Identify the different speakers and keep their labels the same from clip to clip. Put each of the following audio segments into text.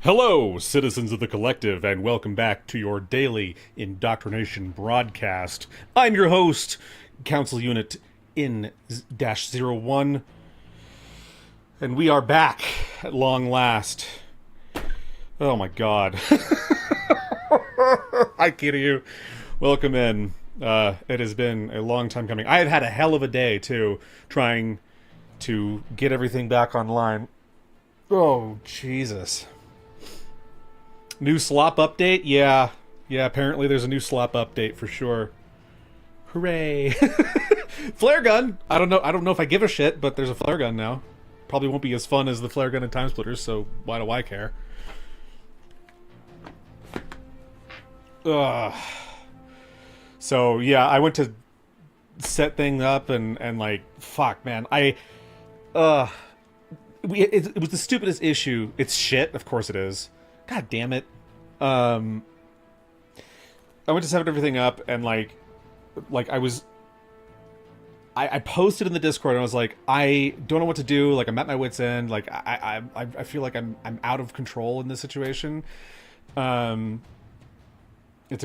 Speaker 1: Hello, citizens of the collective, and welcome back to your daily indoctrination broadcast. I'm your host, Council Unit in-01, and we are back at long last. Oh my god. Hi, Kiryu. Welcome in. It has been a long time coming. I have had a hell of a day, too, trying to get everything back online. Oh, Jesus. New slop update? Yeah, apparently there's a new slop update for sure. Hooray. Flare gun! I don't know if I give a shit, but there's a flare gun now. Probably won't be as fun as the flare gun in Time Splitters, so why do I care? Ugh. So, yeah, I went to set things up and like, fuck, man. It was the stupidest issue. It's shit, of course it is. God damn it. I went to set everything up and like I posted in the Discord and I was like, I don't know what to do. Like, I'm at my wit's end. Like, I feel like I'm out of control in this situation. It's a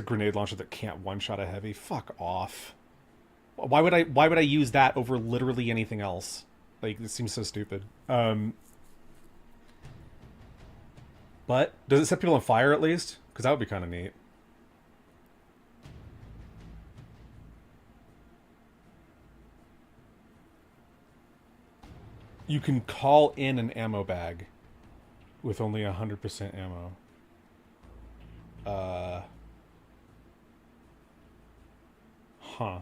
Speaker 1: grenade launcher that can't one-shot a heavy. Fuck off. Why would I use that over literally anything else? Like, this seems so stupid. But does it set people on fire at least? Because that would be kind of neat. You can call in an ammo bag with only 100% ammo. Huh.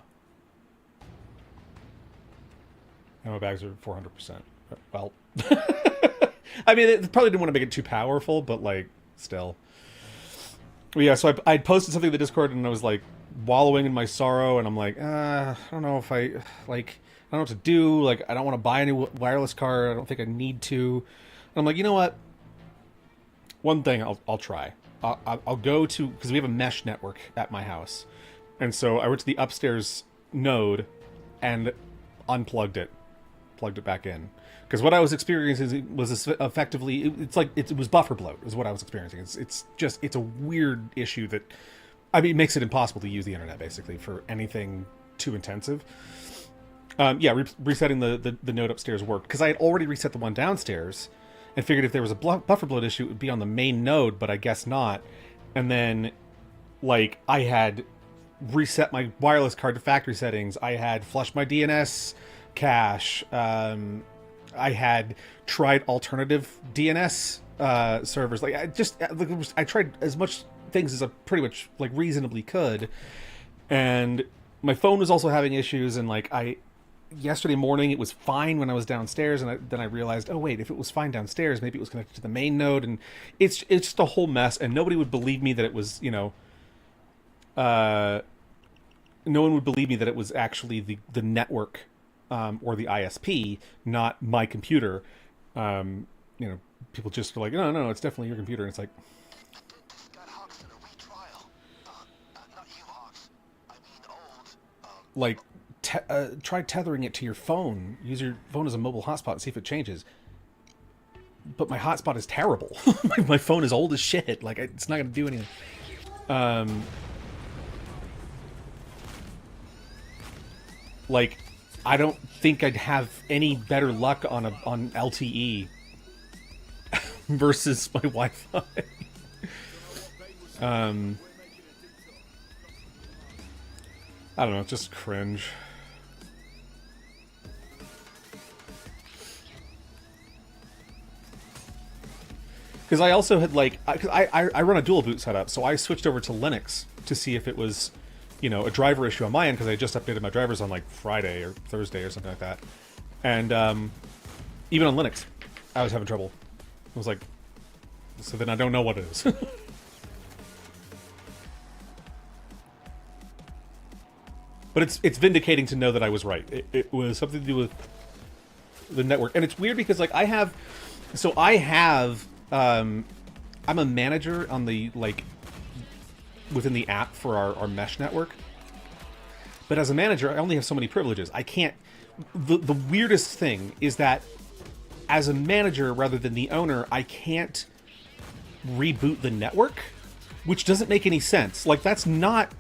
Speaker 1: Ammo bags are 400%. Well... I mean, it probably didn't want to make it too powerful, but, like, still. But yeah, so I posted something in the Discord, and I was, like, wallowing in my sorrow, and I'm like, I don't know if I don't know what to do. Like, I don't want to buy a new wireless card. I don't think I need to. And I'm like, you know what? One thing I'll try. I'll go to... Because we have a mesh network at my house. And so I went to the upstairs node and unplugged it. Plugged it back in. Because what I was experiencing was effectively, it was buffer bloat is what I was experiencing. It's a weird issue that, I mean, it makes it impossible to use the internet basically for anything too intensive. Resetting the node upstairs worked because I had already reset the one downstairs and figured if there was a buffer bloat issue, it would be on the main node, but I guess not. And then, like, I had reset my wireless card to factory settings. I had flushed my DNS cache. I had tried alternative DNS servers. Like, I tried as much things as I pretty much like reasonably could, and my phone was also having issues. And like, yesterday morning it was fine when I was downstairs, and then I realized, oh wait, if it was fine downstairs, maybe it was connected to the main node, and it's just a whole mess. And nobody would believe me that it was, you know, no one would believe me that it was actually the network. Or the ISP, not my computer. You know, people just are like, no, it's definitely your computer. And it's like, like, try tethering it to your phone. Use your phone as a mobile hotspot and see if it changes. But my hotspot is terrible. My phone is old as shit. Like, it's not going to do anything. Like, I don't think I'd have any better luck on LTE versus my Wi-Fi. I don't know, just cringe. Because I also had, like, I run a dual boot setup, so I switched over to Linux to see if it was, you know, a driver issue on my end, because I just updated my drivers on like Friday or Thursday or something like that. And even on Linux, I was having trouble. I was like, so then I don't know what it is. But it's vindicating to know that I was right. It was something to do with the network. And it's weird because, like, I'm a manager on the, like, within the app for our mesh network. But as a manager, I only have so many privileges. I can't... The weirdest thing is that as a manager rather than the owner, I can't reboot the network, which doesn't make any sense. Like, that's not...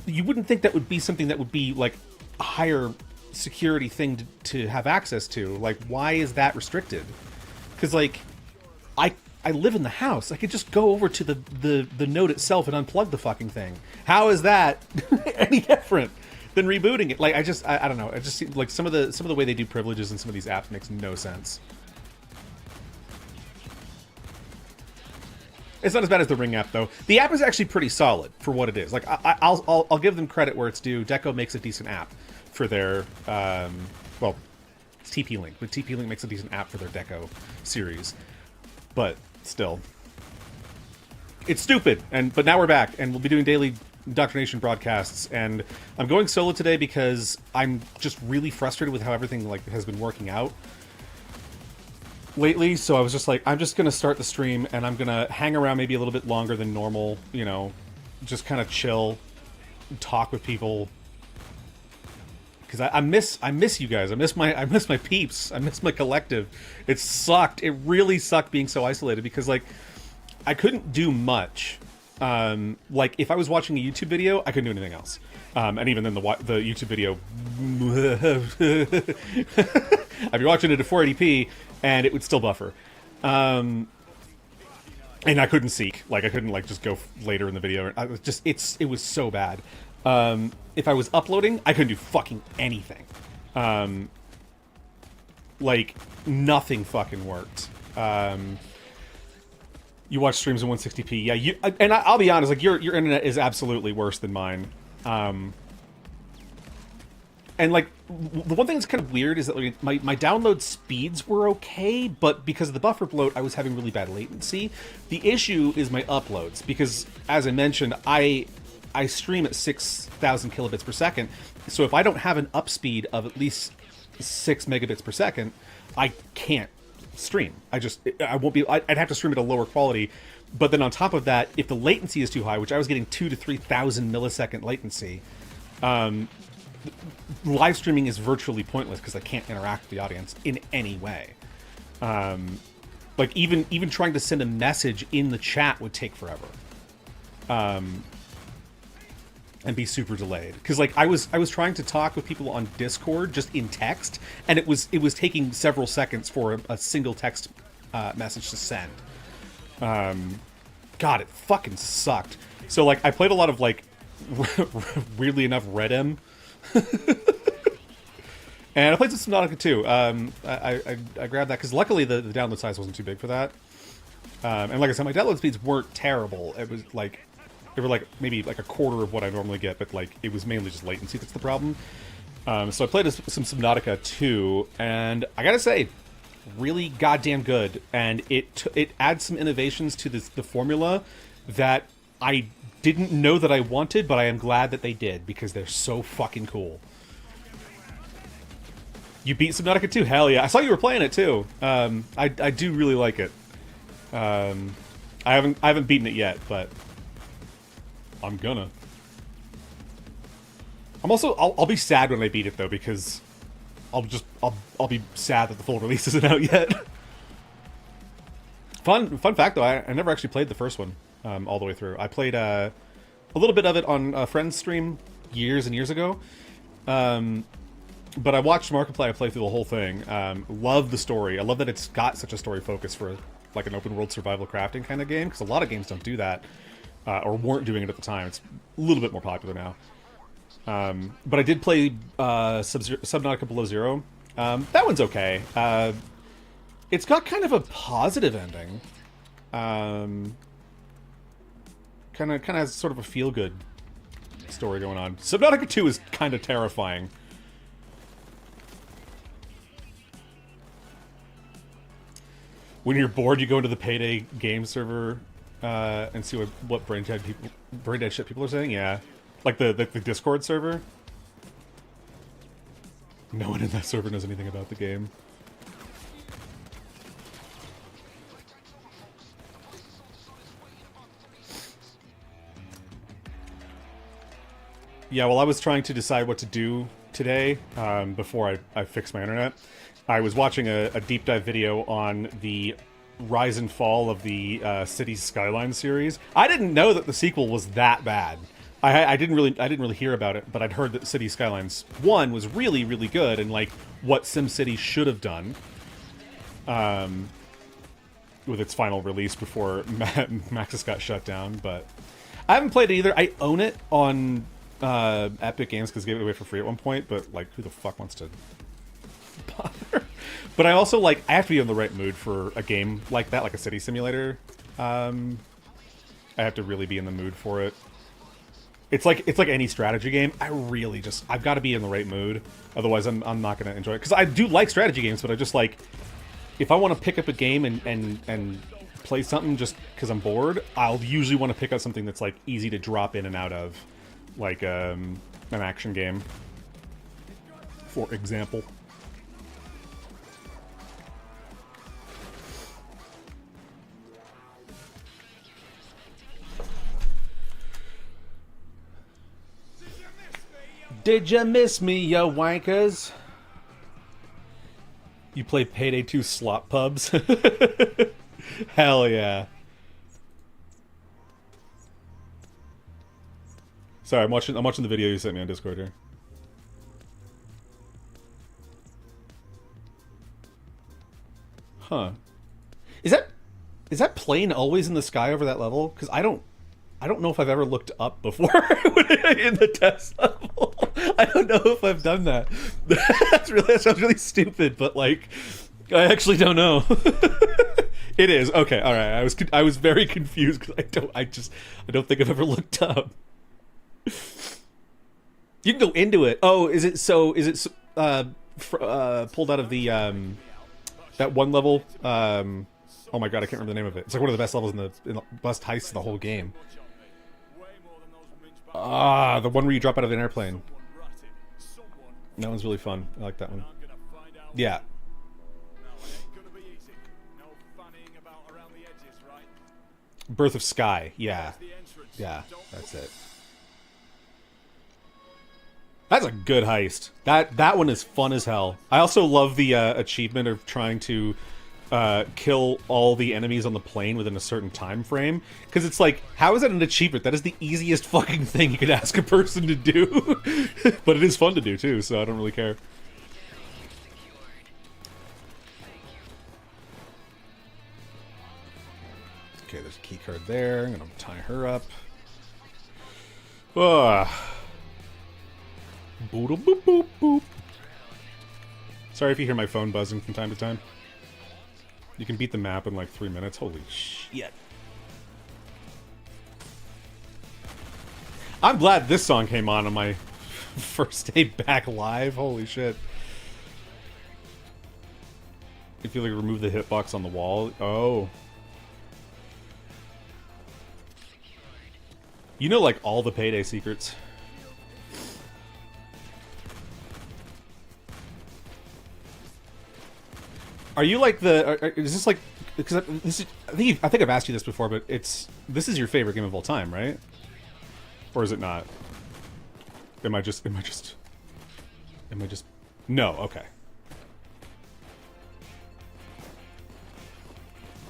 Speaker 1: You wouldn't think that would be something that would be, like, a higher security thing to have access to. Like, why is that restricted? Because, like, I live in the house. I could just go over to the node itself and unplug the fucking thing. How is that any different than rebooting it? Like, I don't know. It just seems like some of the way they do privileges in some of these apps makes no sense. It's not as bad as the Ring app, though. The app is actually pretty solid for what it is. Like, I'll give them credit where it's due. Deco makes a decent app for their, well, it's TP-Link, but TP-Link makes a decent app for their Deco series. But still, it's stupid. But now we're back, and we'll be doing daily indoctrination broadcasts. And I'm going solo today because I'm just really frustrated with how everything like has been working out lately. So I was just like, I'm just gonna start the stream, and I'm gonna hang around maybe a little bit longer than normal. You know, just kind of chill, talk with people. Because I miss you guys. I miss my peeps. I miss my collective. It sucked. It really sucked being so isolated because like I couldn't do much. Like if I was watching a YouTube video, I couldn't do anything else. And even then the YouTube video, I'd be watching it at 480p and it would still buffer. And I couldn't seek. Like I couldn't like just go later in the video. I was just it was so bad. If I was uploading, I couldn't do fucking anything. Like, nothing fucking worked. You watch streams in 160p. Yeah, and I'll be honest, like, your internet is absolutely worse than mine. And, like, the one thing that's kind of weird is that like, my download speeds were okay, but because of the buffer bloat, I was having really bad latency. The issue is my uploads, because, as I mentioned, I stream at 6,000 kilobits per second, so if I don't have an upspeed of at least 6 megabits per second, I can't stream. I won't be. I'd have to stream at a lower quality. But then on top of that, if the latency is too high, which I was getting 2,000 to 3,000 millisecond latency, live streaming is virtually pointless because I can't interact with the audience in any way. Like even trying to send a message in the chat would take forever. And be super delayed because like I was trying to talk with people on Discord just in text, and it was taking several seconds for a single text message to send. God, it fucking sucked. So like I played a lot of like weirdly enough Redem, and I played some Subnautica too. I grabbed that because luckily the download size wasn't too big for that. And like I said, my download speeds weren't terrible. It was like they were like maybe like a quarter of what I normally get, but like it was mainly just latency that's the problem. So I played some Subnautica 2, and I gotta say, really goddamn good. And it adds some innovations to the formula that I didn't know that I wanted, but I am glad that they did because they're so fucking cool. You beat Subnautica 2? Hell yeah! I saw you were playing it too. I do really like it. I haven't beaten it yet, but I'm gonna. I'm also I'll be sad when I beat it though because I'll be sad that the full release isn't out yet. Fun fact though, I never actually played the first one all the way through. I played a little bit of it on a friend's stream years and years ago. But I watched Markiplier play through the whole thing. Love the story. I love that it's got such a story focus for like an open world survival crafting kind of game because a lot of games don't do that. Or weren't doing it at the time. It's a little bit more popular now. But I did play Subnautica Below Zero. That one's okay. It's got kind of a positive ending. Kind of has sort of a feel-good story going on. Subnautica 2 is kind of terrifying. When you're bored, you go into the Payday game server and see what brain dead shit people are saying. Yeah, like the Discord server. No one in that server knows anything about the game. Yeah, well, I was trying to decide what to do today before I fixed my internet. I was watching a deep dive video on the rise and fall of the Cities Skyline series. I didn't know that the sequel was that bad. I didn't really hear about it, but I'd heard that Cities Skylines 1 was really, really good and like what SimCity should have done with its final release before Maxis got shut down. But I haven't played it either. I own it on Epic Games because they gave it away for free at one point, but like who the fuck wants to bother? But I also like I have to be in the right mood for a game like that, like a city simulator. I have to really be in the mood for it. It's like any strategy game. I've got to be in the right mood, otherwise I'm not gonna enjoy it. Because I do like strategy games, but I just like if I want to pick up a game and play something just because I'm bored, I'll usually want to pick up something that's like easy to drop in and out of, like an action game, for example. Did you miss me, yo wankers? You play Payday 2 slot pubs? Hell yeah. Sorry, I'm watching the video you sent me on Discord here. Huh. Is that plane always in the sky over that level? Because I don't know if I've ever looked up before in the test level. I don't know if I've done that. That sounds really stupid, but like, I actually don't know. It is okay. All right. I was very confused because I don't think I've ever looked up. You can go into it. Oh, is it pulled out of the that one level? Oh my god, I can't remember the name of it. It's like one of the best levels in the best heists of the whole game. The one where you drop out of an airplane. That one's really fun. I like that one. Yeah. Birth of Sky. Yeah. Yeah, that's it. That's a good heist. That one is fun as hell. I also love the achievement of trying to kill all the enemies on the plane within a certain time frame, because it's like, how is that an achievement? That is the easiest fucking thing you could ask a person to do. But it is fun to do too, so I don't really care. Okay, there's a key card there. I'm gonna tie her up. Boop, boop, boop, boop. Sorry if you hear my phone buzzing from time to time. You can beat the map in like 3 minutes. Holy shit. I'm glad this song came on my first day back live. Holy shit. If you like remove the hitbox on the wall. Oh. You know like all the Payday secrets. Are you like the? Is this like? Because I think I've asked you this before, but this is your favorite game of all time, right? Or is it not? Am I just? No. Okay.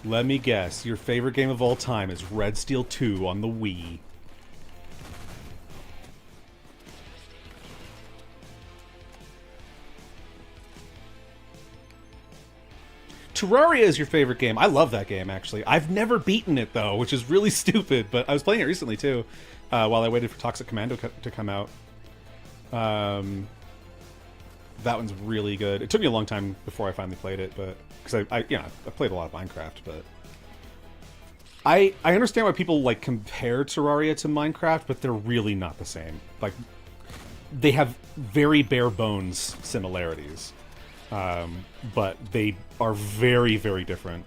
Speaker 1: Let me guess. Your favorite game of all time is Red Steel 2 on the Wii. Terraria is your favorite game. I love that game, actually. I've never beaten it, though, which is really stupid, but I was playing it recently, too, while I waited for Toxic Commando to come out. That one's really good. It took me a long time before I finally played it, but because I played a lot of Minecraft, but I understand why people like compare Terraria to Minecraft, but they're really not the same. Like, they have very bare bones similarities. But they are very, very different.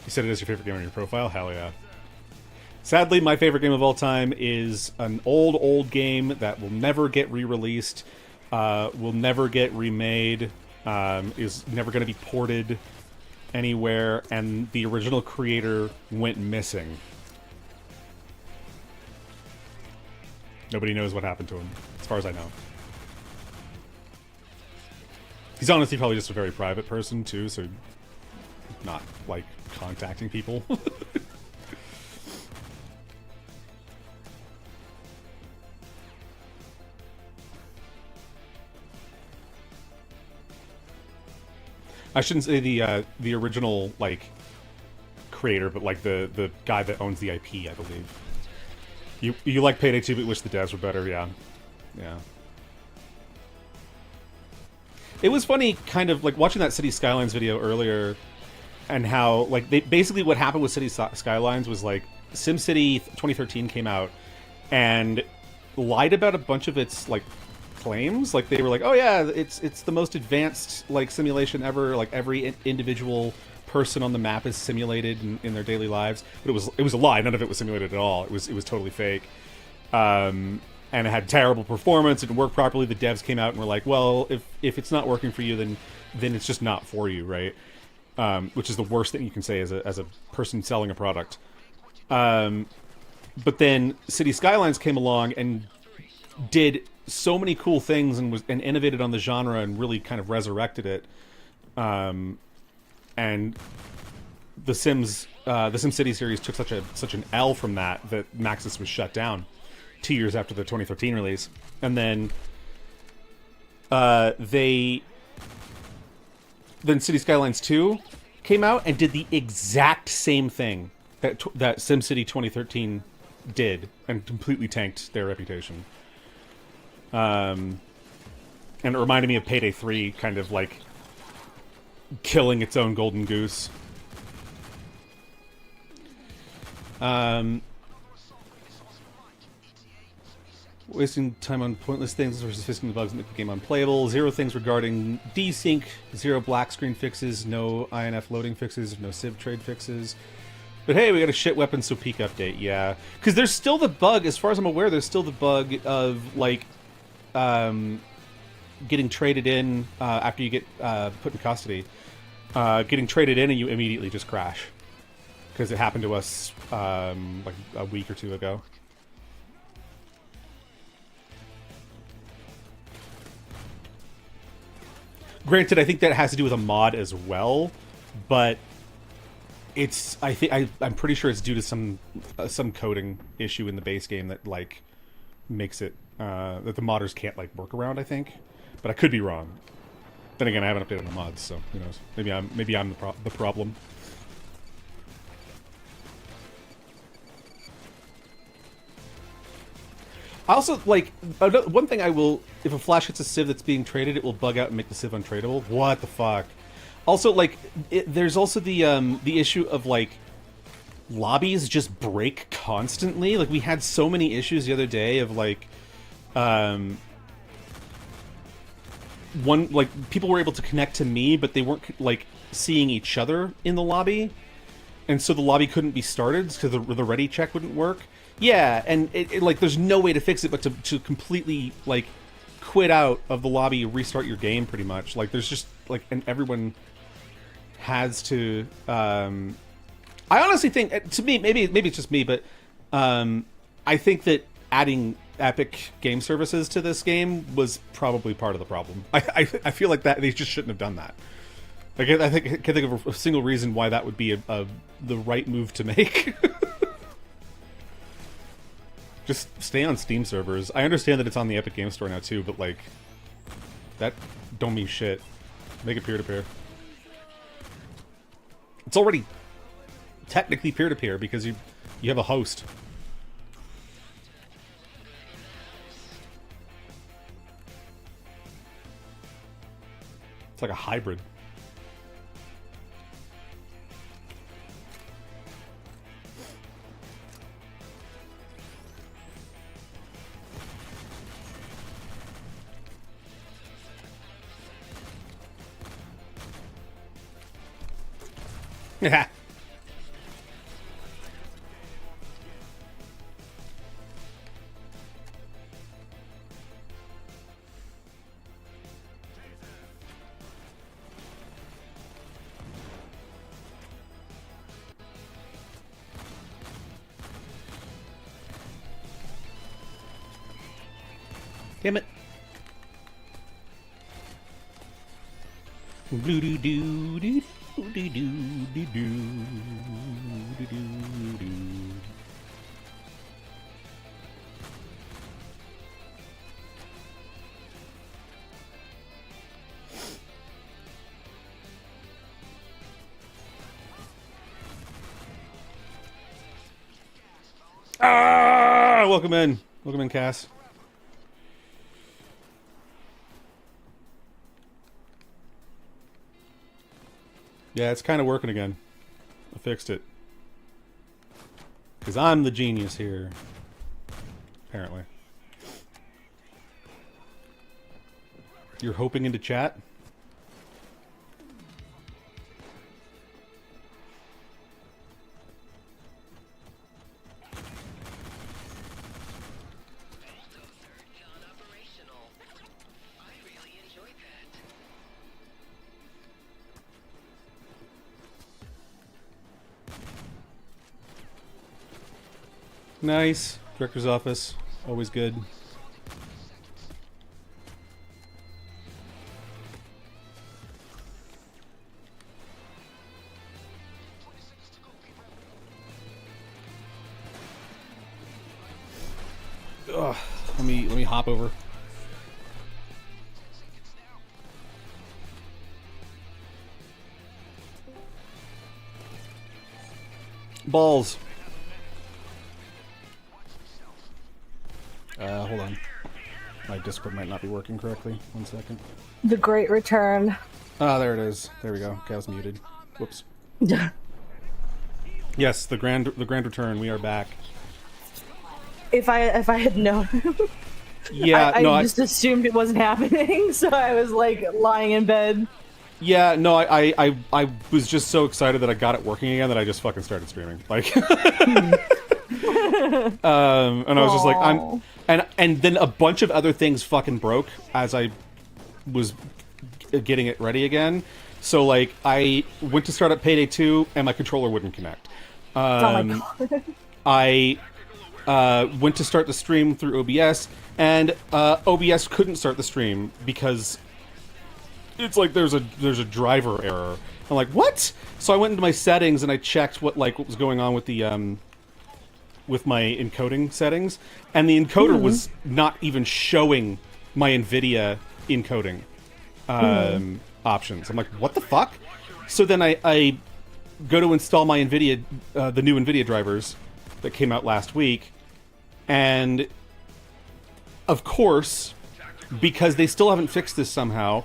Speaker 1: You said it is your favorite game on your profile? Hell yeah. Sadly, my favorite game of all time is an old game that will never get re-released, will never get remade, is never going to be ported anywhere, and the original creator went missing. Nobody knows what happened to him, as far as I know. He's honestly probably just a very private person, too, so not, like, contacting people. I shouldn't say the original like creator, but like the guy that owns the IP, I believe. You like Payday 2, but wish the devs were better. Yeah, yeah. It was funny, kind of like watching that City Skylines video earlier, and how like they basically what happened with City Skylines was like SimCity 2013 came out and lied about a bunch of its like claims. Like they were like, oh yeah, it's the most advanced like simulation ever. Like every individual person on the map is simulated in their daily lives. But it was a lie. None of it was simulated at all. It was totally fake. And it had terrible performance. It didn't work properly. The devs came out and were like, well, if it's not working for you, then it's just not for you, right? Which is the worst thing you can say as a person selling a product. But then City Skylines came along and did so many cool things and innovated on the genre and really kind of resurrected it. And the SimCity series took such an L from that Maxis was shut down 2 years after the 2013 release, and then City Skylines 2 came out and did the exact same thing that SimCity 2013 did, and completely tanked their reputation. And it reminded me of Payday 3, kind of like killing its own golden goose. Wasting time on pointless things versus fixing the bugs that make the game unplayable. 0 things regarding desync. 0 black screen fixes. No INF loading fixes. No Civ trade fixes. But hey, we got a shit weapon so peak update. Yeah, because there's still the bug, as far as I'm aware, there's still the bug of like getting traded in after you get put in custody. Getting traded in and you immediately just crash. Because it happened to us like a week or two ago. Granted, I think that has to do with a mod as well, but I'm pretty sure it's due to some coding issue in the base game that like makes it that the modders can't like work around. I think, but I could be wrong. Then again, I haven't updated the mods, so who knows? Maybe I'm the problem. I also, like, one thing I will... If a flash hits a Civ that's being traded, it will bug out and make the Civ untradeable. What the fuck? Also, like, there's also the issue of, like, lobbies just break constantly. Like, we had so many issues the other day of, like, people were able to connect to me, but they weren't, like, seeing each other in the lobby. And so the lobby couldn't be started because the ready check wouldn't work. Yeah, and it like there's no way to fix it but to completely like quit out of the lobby, restart your game pretty much. Like there's just like, and everyone has to I honestly think, to me, maybe it's just me, but I think that adding Epic Game Services to this game was probably part of the problem. I feel like that they just shouldn't have done that. Like I can't think of a single reason why that would be the right move to make. Just stay on Steam servers. I understand that it's on the Epic Game Store now too, but like, that don't mean shit. Make it peer-to-peer. It's already technically peer-to-peer because you have a host. It's like a hybrid. Yeah. Damn it. Blue doo doo doo. dee doo, dee doo, dee doo, doo. Ah! Welcome in. Welcome in, Cass. Yeah, it's kind of working again. I fixed it. Because I'm the genius here. Apparently. You're hoping into chat? Nice. Director's office. Always good. Ugh. Let me hop over. Balls. Hold on. My Discord might not be working correctly. 1 second.
Speaker 2: The Great Return.
Speaker 1: Ah, there it is. There we go. Okay, I was muted. Whoops. Yes, the grand return. We are back.
Speaker 2: If I had known,
Speaker 1: yeah,
Speaker 2: I just assumed it wasn't happening, so I was like lying in bed.
Speaker 1: Yeah, no, I was just so excited that I got it working again that I just fucking started streaming. Like, and I was just like, and then a bunch of other things fucking broke as I was getting it ready again. So like, I went to start up Payday 2 and my controller wouldn't connect.
Speaker 2: Oh my god.
Speaker 1: I went to start the stream through OBS, and OBS couldn't start the stream because it's like there's a driver error. I'm like, what? So I went into my settings and I checked what was going on with the with my encoding settings, and the encoder was not even showing my NVIDIA encoding options. I'm like, what the fuck? So then I go to install my NVIDIA, the new NVIDIA drivers that came out last week, and of course, because they still haven't fixed this somehow,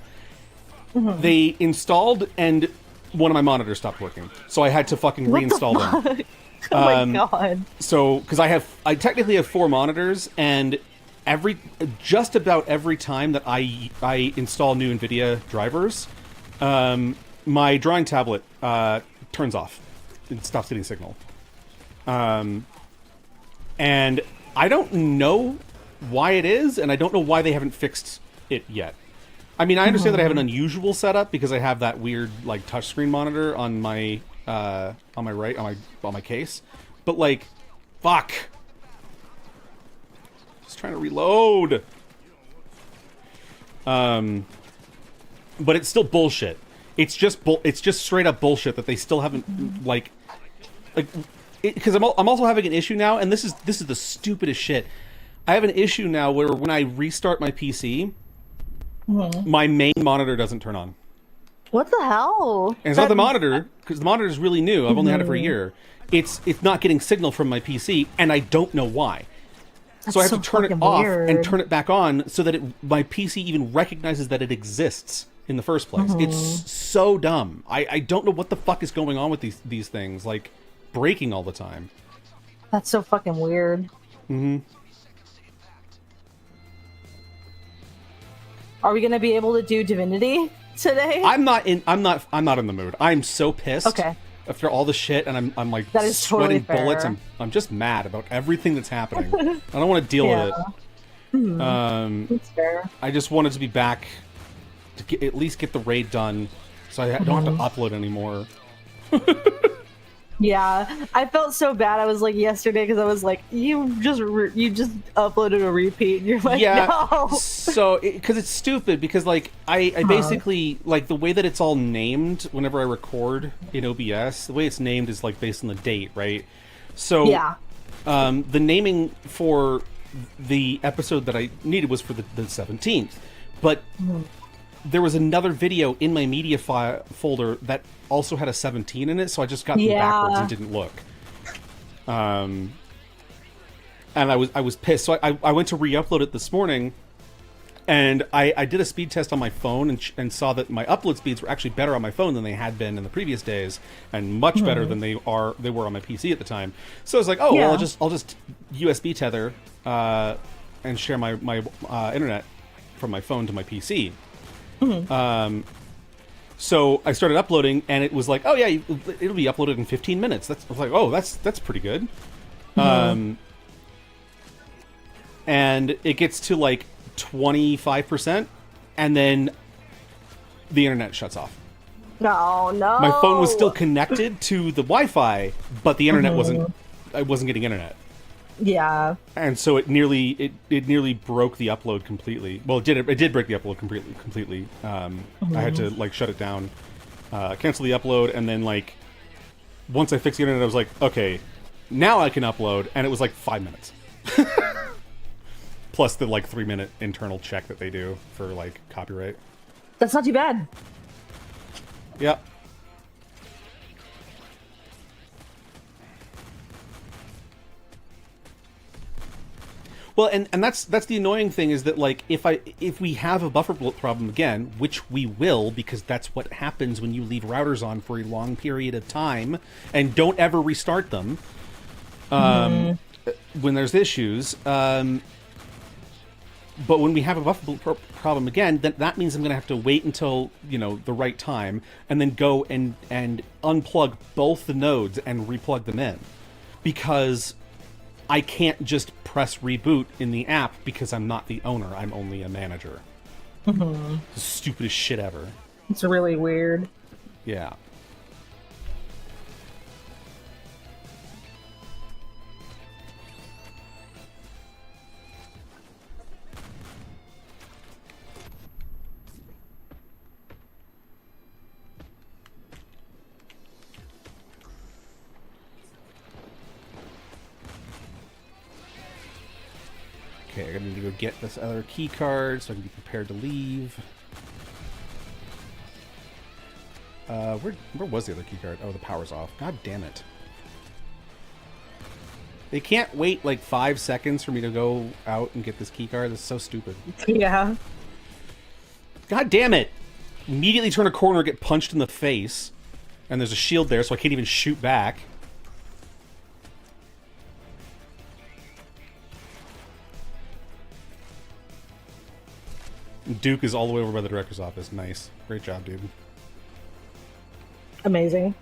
Speaker 1: they installed and one of my monitors stopped working, so I had to fucking reinstall them.
Speaker 2: Oh my god.
Speaker 1: So, because I technically have 4 monitors, and just about every time that I install new NVIDIA drivers, my drawing tablet turns off. It stops getting signal. And I don't know why it is, and I don't know why they haven't fixed it yet. I mean, I understand that I have an unusual setup because I have that weird like touchscreen monitor on my right on my case, but like, fuck. Just trying to reload. But it's still bullshit. It's just straight up bullshit that they still haven't like because I'm also having an issue now, and this is the stupidest shit. I have an issue now where when I restart my PC, my main monitor doesn't turn on.
Speaker 2: What the hell?
Speaker 1: And it's not the monitor, because the monitor is really new. I've only had it for a year. It's not getting signal from my PC, and I don't know why. So I have to turn it off and turn it back on so that my PC even recognizes that it exists in the first place. It's so dumb. I don't know what the fuck is going on with these things, like breaking all the time.
Speaker 2: That's so fucking weird. Are we gonna be able to do Divinity today?
Speaker 1: I'm not in the mood. I'm so pissed. Okay. After all the shit, and I'm like
Speaker 2: that is
Speaker 1: sweating
Speaker 2: totally
Speaker 1: bullets. I'm just mad about everything that's happening. I don't want to deal with it.
Speaker 2: That's fair.
Speaker 1: I just wanted to be back to at least get the raid done, so I don't have to upload anymore.
Speaker 2: Yeah, I felt so bad. I was like yesterday because I was like, you just uploaded a repeat. And you're like,
Speaker 1: Yeah,
Speaker 2: no.
Speaker 1: so because it's stupid because like I basically like the way that it's all named whenever I record in OBS, the way it's named is like based on the date, right? So
Speaker 2: Yeah.
Speaker 1: the naming for the episode that I needed was for the 17th, but there was another video in my media folder that also had a 17 in it, so I just got them backwards and didn't look. And I was pissed, so I went to re-upload it this morning, and I did a speed test on my phone and saw that my upload speeds were actually better on my phone than they had been in the previous days, and much better than they were on my PC at the time. So I was like, oh well, I'll just USB tether and share my internet from my phone to my PC. So I started uploading, and it was like, oh yeah, it'll be uploaded in 15 minutes. I was like, oh, that's pretty good. And it gets to like 25%, and then the internet shuts off.
Speaker 2: No.
Speaker 1: My phone was still connected to the Wi-Fi, but the internet wasn't. I wasn't getting internet.
Speaker 2: Yeah.
Speaker 1: And so it nearly broke the upload completely. Well, it did break the upload completely. I had to like shut it down, cancel the upload, and then like once I fixed the internet, I was like, okay, now I can upload, and it was like 5 minutes. Plus the like 3-minute internal check that they do for like copyright.
Speaker 2: That's not too bad.
Speaker 1: Yep. Well, and that's the annoying thing is that like if we have a buffer bloat problem again, which we will, because that's what happens when you leave routers on for a long period of time and don't ever restart them when there's issues. But when we have a buffer bloat problem again, that means I'm going to have to wait until the right time and then go and unplug both the nodes and replug them in, because I can't just press reboot in the app because I'm not the owner. I'm only a manager. The stupidest shit ever.
Speaker 2: It's really weird.
Speaker 1: Yeah. Okay, I'm gonna need to go get this other key card so I can be prepared to leave. Where was the other key card? Oh, the power's off. God damn it. They can't wait like 5 seconds for me to go out and get this key card. That's so stupid.
Speaker 2: Yeah.
Speaker 1: God damn it! Immediately turn a corner, get punched in the face, and there's a shield there, so I can't even shoot back. Duke is all the way over by the director's office. Nice. Great job, dude.
Speaker 2: Amazing.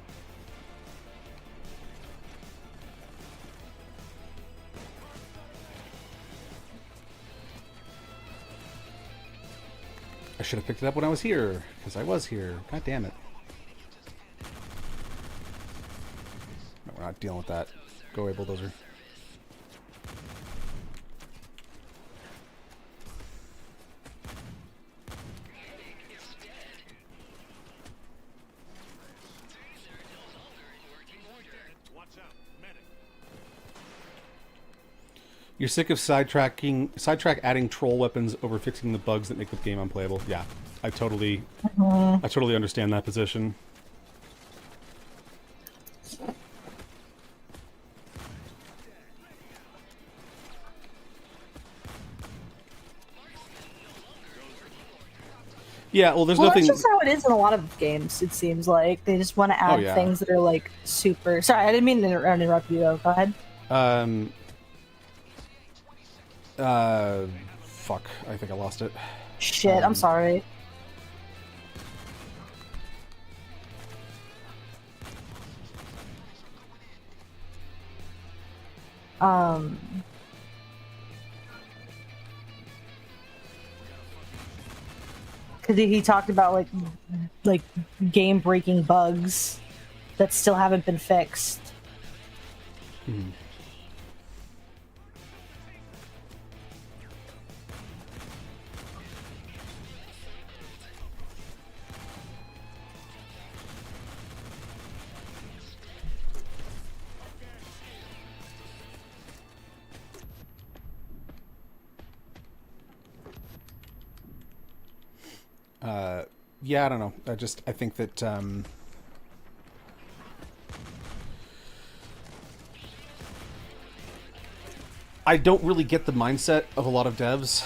Speaker 1: I should have picked it up when I was here, because I was here. God damn it. No, we're not dealing with that. Go away, bulldozer. You're sick of sidetrack adding troll weapons over fixing the bugs that make the game unplayable. Yeah, I totally understand that position. Yeah, well, there's nothing.
Speaker 2: That's just how it is in a lot of games. It seems like they just want to add things that are like super. Sorry, I didn't mean to interrupt you. Though. Go ahead.
Speaker 1: Fuck. I think I lost it.
Speaker 2: Shit, I'm sorry. Because he talked about like game-breaking bugs that still haven't been fixed.
Speaker 1: Mhm. Yeah, I don't know. I think that I don't really get the mindset of a lot of devs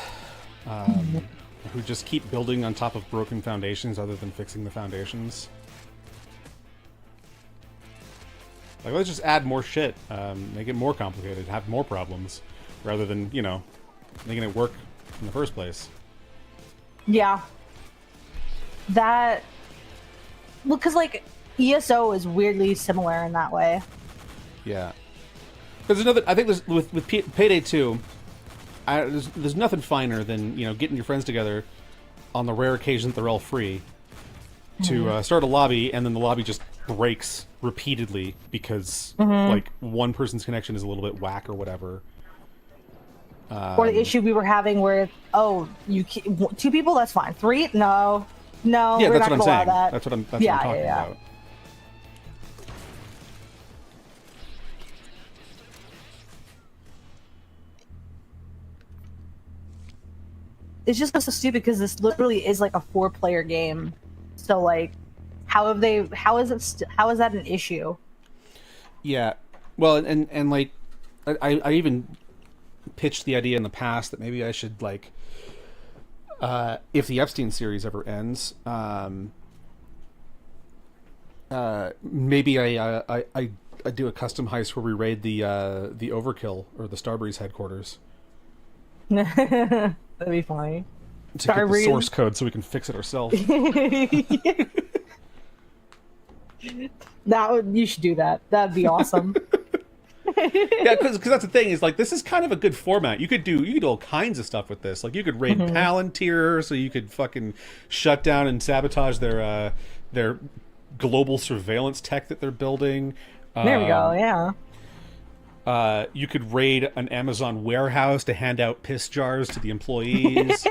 Speaker 1: who just keep building on top of broken foundations other than fixing the foundations. Like, let's just add more shit, make it more complicated, have more problems, rather than, you know, making it work in the first place.
Speaker 2: Yeah. That... Well, because, like, ESO is weirdly similar in that way.
Speaker 1: Yeah. There's another... I think there's, with Payday 2, there's nothing finer than, you know, getting your friends together on the rare occasion that they're all free to start a lobby, and then the lobby just breaks repeatedly because, like, one person's connection is a little bit whack or whatever.
Speaker 2: Or the issue we were having where, oh, two people, that's fine. Three? No. No,
Speaker 1: yeah,
Speaker 2: we're
Speaker 1: that's
Speaker 2: not
Speaker 1: what I'm saying.
Speaker 2: that.
Speaker 1: That's what I'm talking about.
Speaker 2: It's just so stupid because this literally is like a 4-player game. So like, how is that an issue?
Speaker 1: Yeah, well, and like, I even pitched the idea in the past that maybe I should, like, if the Epstein series ever ends, maybe I do a custom heist where we raid the Overkill or the Starbreeze headquarters.
Speaker 2: That'd be funny.
Speaker 1: To get the source code so we can fix it ourselves.
Speaker 2: You should do that. That'd be awesome.
Speaker 1: Yeah, because that's the thing, is like, this is kind of a good format. You could do all kinds of stuff with this. Like, you could raid Palantir, so you could fucking shut down and sabotage their global surveillance tech that they're building.
Speaker 2: There we go. Yeah.
Speaker 1: You could raid an Amazon warehouse to hand out piss jars to the employees.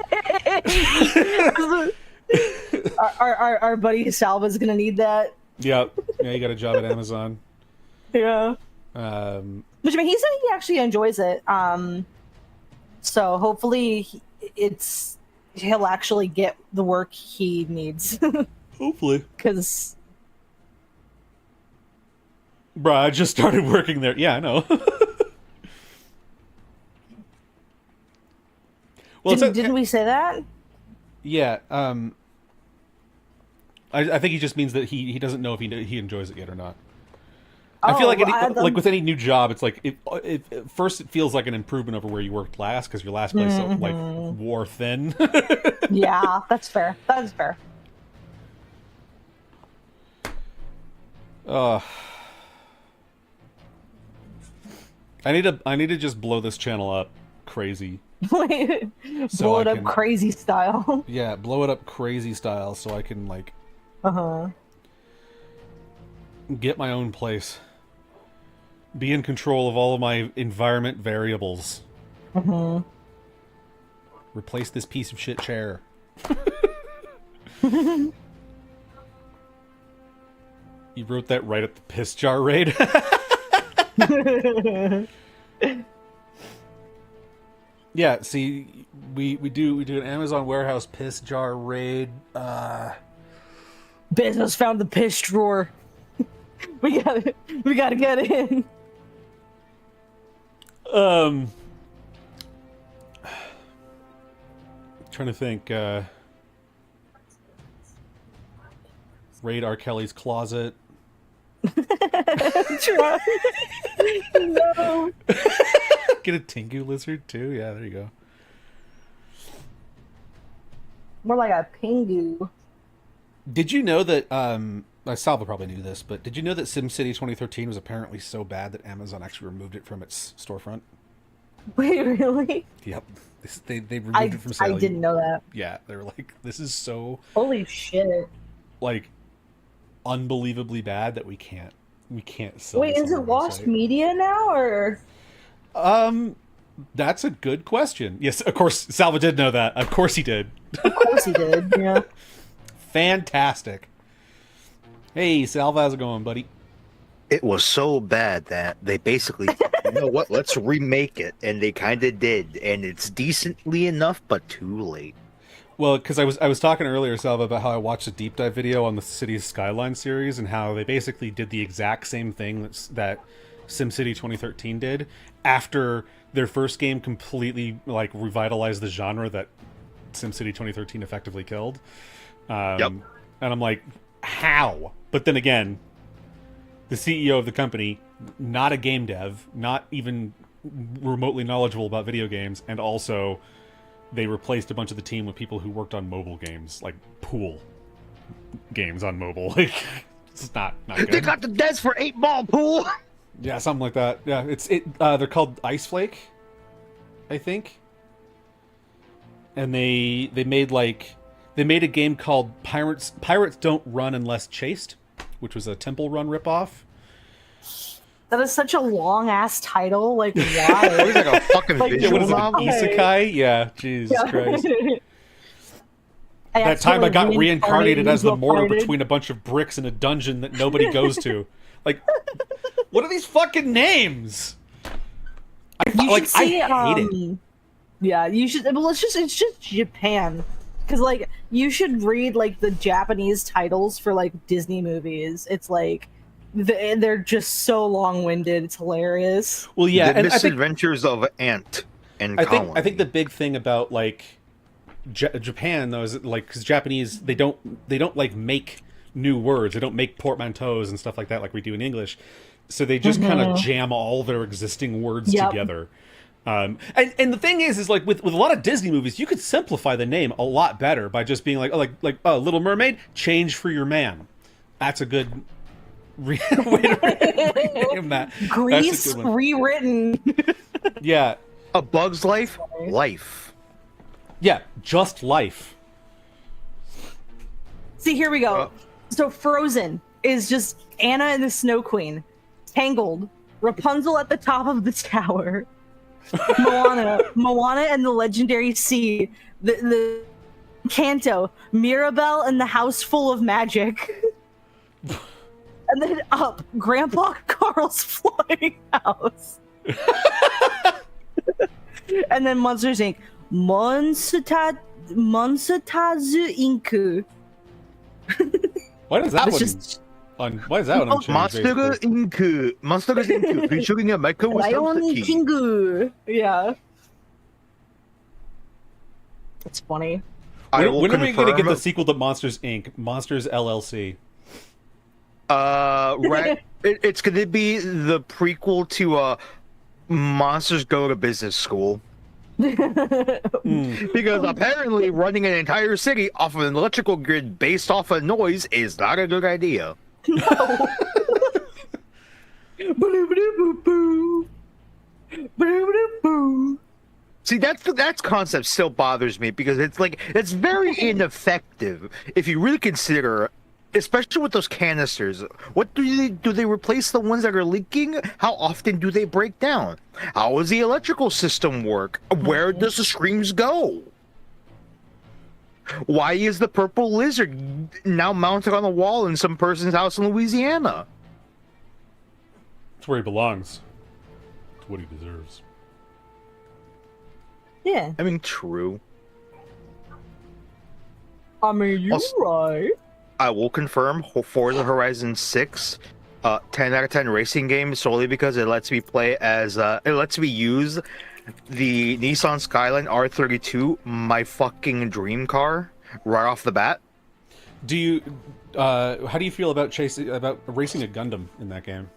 Speaker 2: our buddy Salva's gonna need that.
Speaker 1: Yeah, you got a job at Amazon.
Speaker 2: Yeah. Which, I mean, he said he actually enjoys it. So hopefully he'll actually get the work he needs.
Speaker 1: Hopefully.
Speaker 2: Because...
Speaker 1: Bruh, I just started working there. Yeah, I know. Well,
Speaker 2: didn't we say that?
Speaker 1: Yeah. I think he just means that he doesn't know if he enjoys it yet or not. I feel like like with any new job, it's like at first it feels like an improvement over where you worked last, because your last place like wore thin.
Speaker 2: Yeah, that's fair. That is fair.
Speaker 1: I need to just blow this channel up crazy.
Speaker 2: Blow it up crazy style.
Speaker 1: Yeah, blow it up crazy style so I can, like, get my own place. Be in control of all of my environment variables. Replace this piece of shit chair. You wrote that right at the piss jar raid. Yeah, see, we do an Amazon warehouse piss jar raid.
Speaker 2: Business found the piss drawer. we gotta get in.
Speaker 1: Trying to think. Raid R. Kelly's closet.
Speaker 2: Try. No.
Speaker 1: Get a Tengu lizard too. Yeah, there you go.
Speaker 2: More like a pingu.
Speaker 1: Did you know that? Salva probably knew this, but did you know that SimCity 2013 was apparently so bad that Amazon actually removed it from its storefront?
Speaker 2: Wait, really?
Speaker 1: Yep. They removed it from sale.
Speaker 2: I didn't know that.
Speaker 1: Yeah, they were like, this is so...
Speaker 2: Holy shit.
Speaker 1: Like, unbelievably bad that we can't we can't sell.
Speaker 2: Wait,
Speaker 1: this
Speaker 2: is
Speaker 1: on
Speaker 2: it
Speaker 1: our
Speaker 2: Lost
Speaker 1: website.
Speaker 2: Media now, or?
Speaker 1: That's a good question. Yes, of course, Salva did know that. Of course he did.
Speaker 2: Of course he did. Yeah.
Speaker 1: Fantastic. Hey, Salva, how's it going, buddy?
Speaker 3: It was so bad that they basically, you know what, let's remake it. And they kind of did. And it's decently enough, but too late.
Speaker 1: Well, because I was talking earlier, Salva, about how I watched a deep dive video on the Cities Skyline series and how they basically did the exact same thing that SimCity 2013 did after their first game completely like revitalized the genre that SimCity 2013 effectively killed.
Speaker 3: Yep.
Speaker 1: And I'm like, how? But then again, the CEO of the company, not a game dev, not even remotely knowledgeable about video games, and also they replaced a bunch of the team with people who worked on mobile games, like pool games on mobile. Like, it's not good.
Speaker 3: They got the devs for 8-ball pool.
Speaker 1: Yeah, something like that. Yeah, they're called Ice Flake, I think. And they made a game called Pirates Don't Run Unless Chased, which was a Temple Run ripoff.
Speaker 2: That is such a long ass title. Like,
Speaker 3: It
Speaker 2: why?
Speaker 3: was like a fucking
Speaker 2: Like,
Speaker 3: visual
Speaker 1: What is it,
Speaker 3: novel.
Speaker 1: Isekai? Yeah, Jesus Christ.
Speaker 2: I
Speaker 1: That time I got
Speaker 2: accidentally
Speaker 1: reincarnated as the
Speaker 2: into a
Speaker 1: mortar
Speaker 2: pirate.
Speaker 1: between a bunch of bricks in a dungeon that nobody goes to. Like, what are these fucking names? I hate it.
Speaker 2: Yeah, you should. Well, it's just Japan, because like you should read like the Japanese titles for like Disney movies. It's like they're just so long-winded. It's hilarious.
Speaker 1: Well, yeah,
Speaker 3: The
Speaker 1: and I think
Speaker 3: Misadventures of Ant and Colin.
Speaker 1: I think the big thing about like Japan though is like because Japanese they don't like make new words. They don't make portmanteaus and stuff like that like we do in English. So they just kind of jam all their existing words together. And the thing is like with a lot of Disney movies, you could simplify the name a lot better by just being like Little Mermaid, change for your man. That's a good way to rename that.
Speaker 2: Grease
Speaker 1: That's a good one.
Speaker 2: rewritten.
Speaker 1: Yeah,
Speaker 3: A Bug's Life, life.
Speaker 1: yeah, just life.
Speaker 2: See, here we go. So Frozen is just Anna and the Snow Queen, Tangled, Rapunzel at the top of the tower, Moana and the Legendary Sea, the Kanto, Mirabelle and the House Full of Magic, and then Up, Grandpa Carl's Flying House, and then Monsters Inc. Monsters Inc.
Speaker 1: Why does that
Speaker 2: It's
Speaker 1: one
Speaker 2: just-
Speaker 1: why is that one unchanged?
Speaker 3: Monsters
Speaker 1: basically?
Speaker 3: Inc. Featuring a Michael
Speaker 2: Lion
Speaker 3: Wazowski.
Speaker 2: Kingu. Yeah. It's funny.
Speaker 3: I will
Speaker 1: When are we going to get the
Speaker 3: confirm,
Speaker 1: sequel to Monsters Inc? Monsters LLC.
Speaker 3: it's going to be the prequel to Monsters Go to Business School. Because apparently running an entire city off of an electrical grid based off of noise is not a good idea. See, that's concept still bothers me because it's like it's very ineffective if you really consider, especially with those canisters. What do they replace the ones that are leaking? How often do they break down? How does the electrical system work? Where does the streams go? Why is the purple lizard now mounted on a wall in some person's house in Louisiana?
Speaker 1: It's where he belongs. It's what he deserves.
Speaker 2: Yeah.
Speaker 3: I mean, true.
Speaker 2: I mean, you're right.
Speaker 3: I will confirm Forza Horizon 6, 10 out of 10 racing game solely because it lets me play as, it lets me use the Nissan Skyline R32, my fucking dream car, right off the bat.
Speaker 1: Do you how do you feel about racing a Gundam in that game?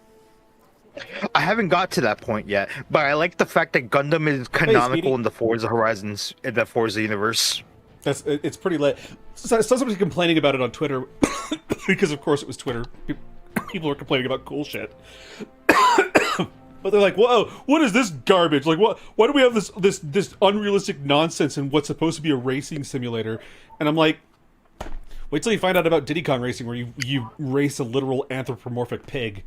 Speaker 3: I haven't got to that point yet, but I like the fact that Gundam is canonical
Speaker 1: Speedy.
Speaker 3: in the Forza Horizons, in the Forza universe.
Speaker 1: It's pretty lit. So somebody's complaining about it on Twitter because of course it was Twitter. People are complaining about cool shit. But they're like, "Whoa, what is this garbage? Like, what? Why do we have this unrealistic nonsense in what's supposed to be a racing simulator?" And I'm like, "Wait till you find out about Diddy Kong Racing, where you race a literal anthropomorphic pig."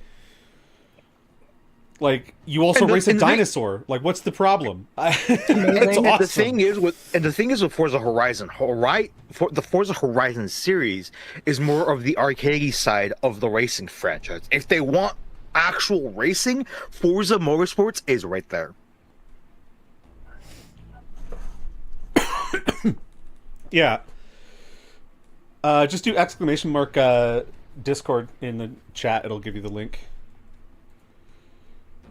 Speaker 1: Like, you also race a dinosaur. Like, what's the problem? It's awesome.
Speaker 3: The thing is with Forza Horizon, the Forza Horizon series is more of the arcadey side of the racing franchise. If they want actual racing, Forza Motorsports is right there.
Speaker 1: Yeah. Just do ! Discord in the chat. It'll give you the link.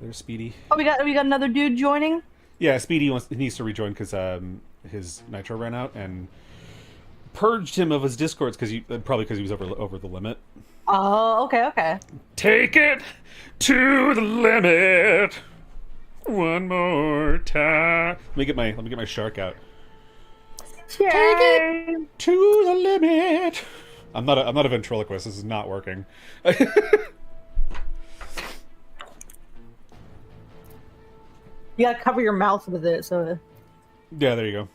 Speaker 1: There's Speedy.
Speaker 2: Oh, we got another dude joining.
Speaker 1: Yeah, Speedy needs to rejoin because his nitro ran out and purged him of his discords probably because he was over the limit.
Speaker 2: Oh, okay.
Speaker 1: Take it to the limit one more time. Let me get my shark out.
Speaker 2: Yay.
Speaker 1: Take it to the limit. I'm not a ventriloquist. This is not working.
Speaker 2: You gotta cover your mouth with it, so.
Speaker 1: Yeah, there you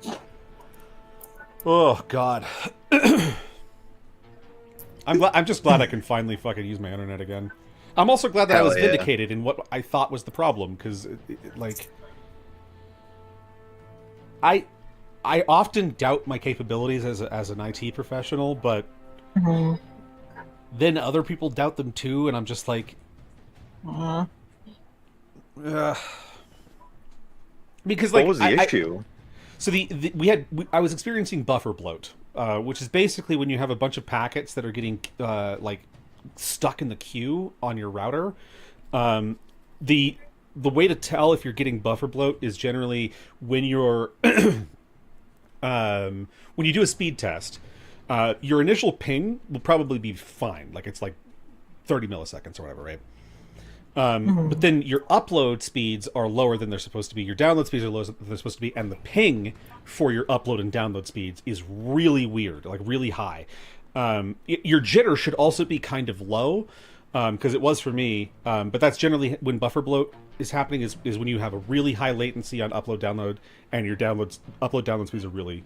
Speaker 1: go. Oh God. I'm just glad I can finally fucking use my internet again. I'm also glad that I was vindicated in what I thought was the problem, because like I often doubt my capabilities as an IT professional, but then other people doubt them too, and I'm just like, because like,
Speaker 3: what was the issue?
Speaker 1: So I was experiencing buffer bloat, which is basically when you have a bunch of packets that are getting like stuck in the queue on your router. The way to tell if you're getting buffer bloat is generally when you're when you do a speed test, your initial ping will probably be fine, like it's like 30 milliseconds or whatever, right? But then your upload speeds are lower than they're supposed to be. Your download speeds are lower than they're supposed to be, and the ping for your upload and download speeds is really weird, like really high. Your jitter should also be kind of low, because it was for me. But that's generally when buffer bloat is happening, is when you have a really high latency on upload download, and your upload download speeds are really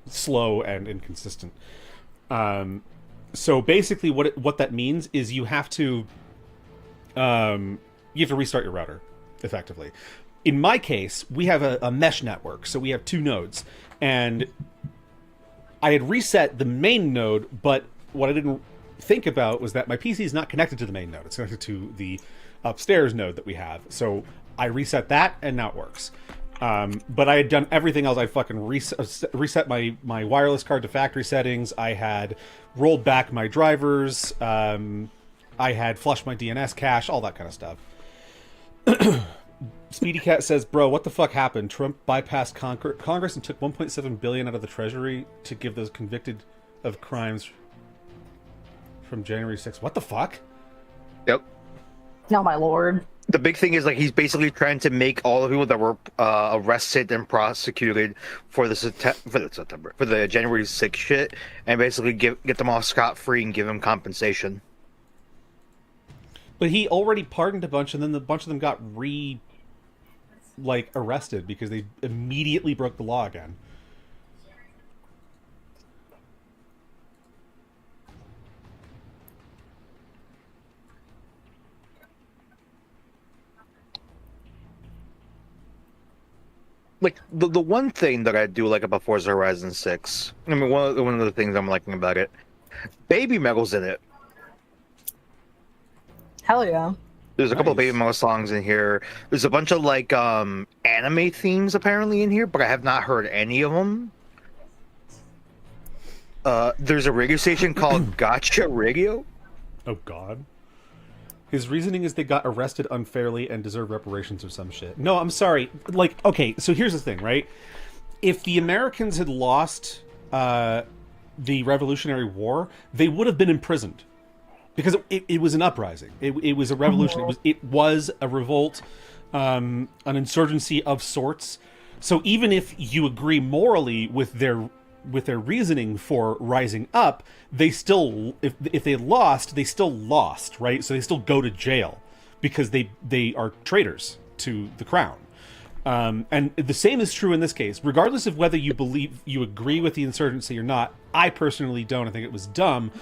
Speaker 1: slow and inconsistent. So basically, what that means is you have to restart your router, effectively. In my case, we have a mesh network, so we have two nodes, and I had reset the main node, but what I didn't think about was that my PC is not connected to the main node. It's connected to the upstairs node that we have. So I reset that, and now it works. But I had done everything else. I fucking reset my wireless card to factory settings. I had rolled back my drivers. I had flushed my DNS cache, all that kind of stuff. Speedy Cat says, bro, what the fuck happened? Trump bypassed Congress and took $1.7 billion out of the Treasury to give those convicted of crimes from January 6th. What the fuck?
Speaker 3: Yep.
Speaker 2: No, my lord.
Speaker 3: The big thing is, like, he's basically trying to make all the people that were arrested and prosecuted for the January 6th shit, and basically get them all scot-free and give them compensation.
Speaker 1: But he already pardoned a bunch, and then a bunch of them got arrested because they immediately broke the law again.
Speaker 3: Like, the one thing that I do like about Forza Horizon 6, I mean, one of the things I'm liking about it, Baby Metal's in it.
Speaker 2: Hell yeah.
Speaker 3: There's a couple of Baby Metal songs in here. There's a bunch of, like, anime themes apparently in here, but I have not heard any of them. There's a radio station called Gotcha Radio.
Speaker 1: Oh, God. His reasoning is they got arrested unfairly and deserve reparations or some shit. No, I'm sorry. Like, okay, so here's the thing, right? If the Americans had lost the Revolutionary War, they would have been imprisoned. Because it was an uprising. It was a revolution. It was a revolt, an insurgency of sorts. So even if you agree morally with their reasoning for rising up, they still, if they lost, they still lost, right? So they still go to jail because they are traitors to the crown. And the same is true in this case. Regardless of whether you agree with the insurgency or not, I personally don't. I think it was dumb.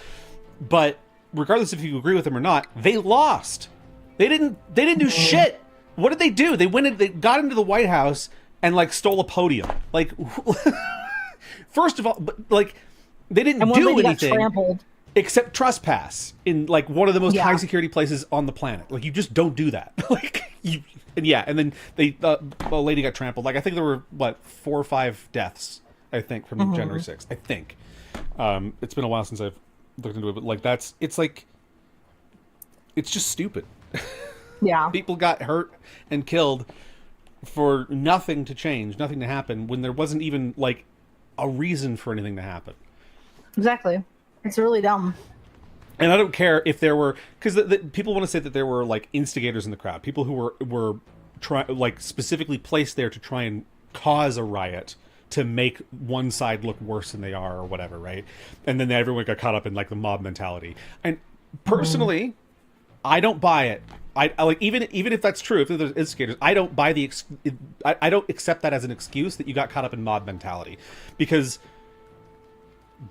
Speaker 1: But regardless if you agree with them or not, they lost. They didn't do shit. What did they do? They got into the White House and like stole a podium. Like, first of all, like they didn't do anything except trespass in like one of the most high security places on the planet. Like, you just don't do that. And then a lady got trampled. Like, I think there were 4 or 5 deaths. I think from January 6th. I think it's been a while since I've looked into it, but like it's just stupid.
Speaker 2: Yeah,
Speaker 1: people got hurt and killed for nothing to change, nothing to happen, when there wasn't even like a reason for anything to happen.
Speaker 2: Exactly. It's really dumb.
Speaker 1: And I don't care if there were, because the people want to say that there were like instigators in the crowd, people who were specifically placed there to try and cause a riot to make one side look worse than they are or whatever, right? And then everyone got caught up in like the mob mentality. And personally, I don't buy it. I like, even if that's true, if there's instigators, I don't buy I don't accept that as an excuse that you got caught up in mob mentality, because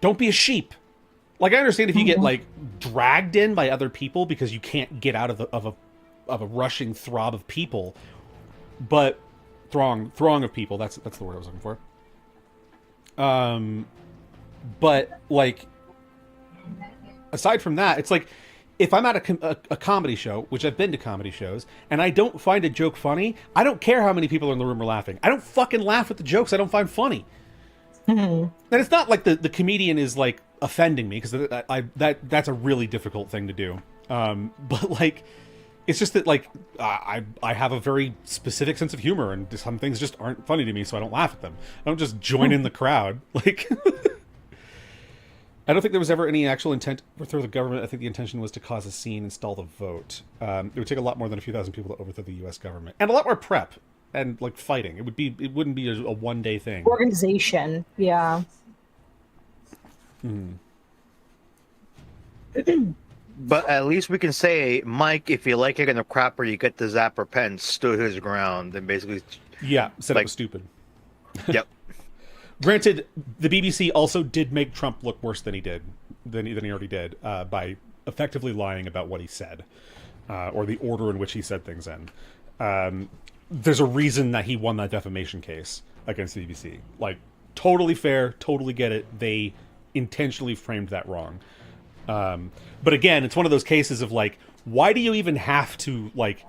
Speaker 1: don't be a sheep. Like, I understand if you get like dragged in by other people because you can't get out of a rushing throb of people, but throng of people. That's the word I was looking for. But like, aside from that, it's like, if I'm at a comedy show, which I've been to comedy shows, and I don't find a joke funny, I don't care how many people in the room are laughing. I don't fucking laugh at the jokes I don't find funny. And it's not like the comedian is like offending me, because that's a really difficult thing to do. But like, it's just that like I have a very specific sense of humor, and some things just aren't funny to me, so I don't laugh at them. I don't just join in the crowd. Like, I don't think there was ever any actual intent to overthrow the government. I think the intention was to cause a scene and stall the vote. It would take a lot more than a few thousand people to overthrow the U.S. government, and a lot more prep and like fighting. It wouldn't be a one-day thing.
Speaker 2: Organization, yeah.
Speaker 3: But at least we can say, Mike, if you like it in a crapper, you get the Zapper Pen, stood his ground and basically...
Speaker 1: Yeah, said it was stupid.
Speaker 3: Yep.
Speaker 1: Granted, the BBC also did make Trump look worse than he already did, by effectively lying about what he said, or the order in which he said things in. There's a reason that he won that defamation case against the BBC. Like, totally fair, totally get it. They intentionally framed that wrong. But again, it's one of those cases of like, why do you even have to like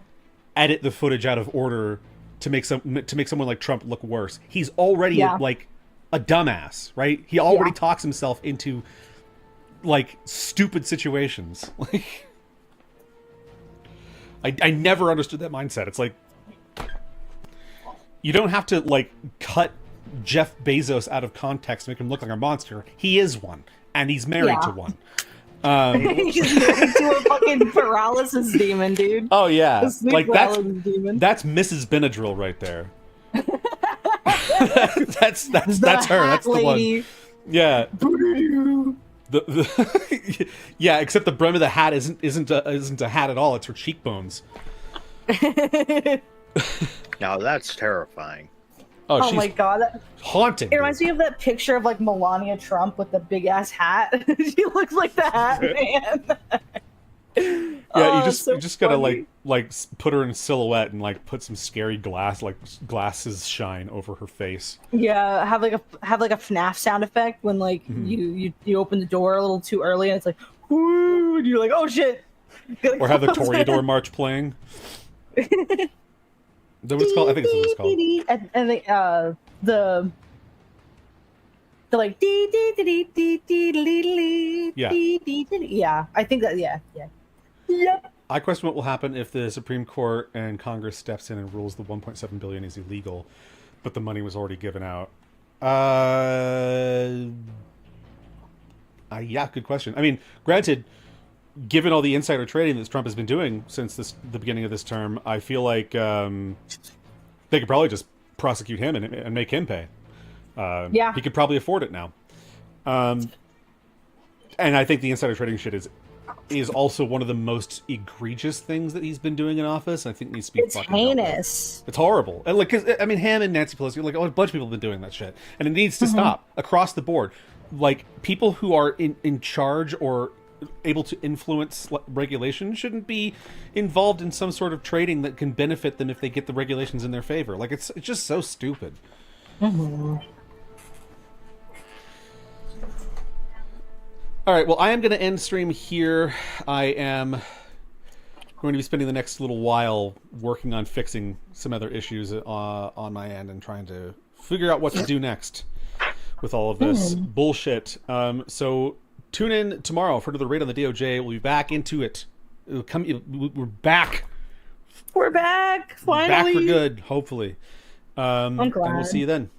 Speaker 1: edit the footage out of order to make someone like Trump look worse? He's already like a dumbass, right? He already talks himself into like stupid situations. Like, I never understood that mindset. It's like, you don't have to like cut Jeff Bezos out of context to make him look like a monster. He is one, and he's married to one.
Speaker 2: He's married to a fucking paralysis demon, dude.
Speaker 1: Oh yeah, like that's
Speaker 2: demon.
Speaker 1: That's Mrs. Benadryl right there. that's her. That's
Speaker 2: lady.
Speaker 1: The one. Yeah. Yeah, except the brim of the hat isn't a hat at all. It's her cheekbones.
Speaker 3: Now that's terrifying.
Speaker 2: Oh my god,
Speaker 1: haunting.
Speaker 2: It reminds me of that picture of like Melania Trump with the big ass hat. She looks like the Hat Man.
Speaker 1: Yeah, you just gotta like put her in silhouette and like put some scary glasses shine over her face.
Speaker 2: Yeah, have like a FNAF sound effect when like you open the door a little too early and it's like whoo, and you're like, oh shit.
Speaker 1: Or have the Toreador march playing. Is that what it's called? I think it's what it's called.
Speaker 2: And the like yeah, I think that yeah.
Speaker 1: I question what will happen if the Supreme Court and Congress steps in and rules the 1.7 billion is illegal, but the money was already given out. Yeah, good question. I mean, granted, given all the insider trading that Trump has been doing since the beginning of this term, I feel like they could probably just prosecute him and make him pay. He could probably afford it now. And I think the insider trading shit is is also one of the most egregious things that he's been doing in office. I think needs to be
Speaker 2: It's
Speaker 1: fucking dealt with.
Speaker 2: heinous.
Speaker 1: It's horrible. And like, 'cause, I mean, him and Nancy Pelosi, like a bunch of people have been doing that shit, and it needs to stop across the board. Like, people who are in charge or able to influence regulation shouldn't be involved in some sort of trading that can benefit them if they get the regulations in their favor. Like, it's just so stupid. All right, well, I am going to end stream here. I am going to be spending the next little while working on fixing some other issues on my end and trying to figure out what to do next with all of this bullshit. So tune in tomorrow for another raid on the DOJ. We'll be back into it. We're back.
Speaker 2: We're back, finally.
Speaker 1: Back for good, hopefully.
Speaker 2: I'm glad.
Speaker 1: And we'll see you then.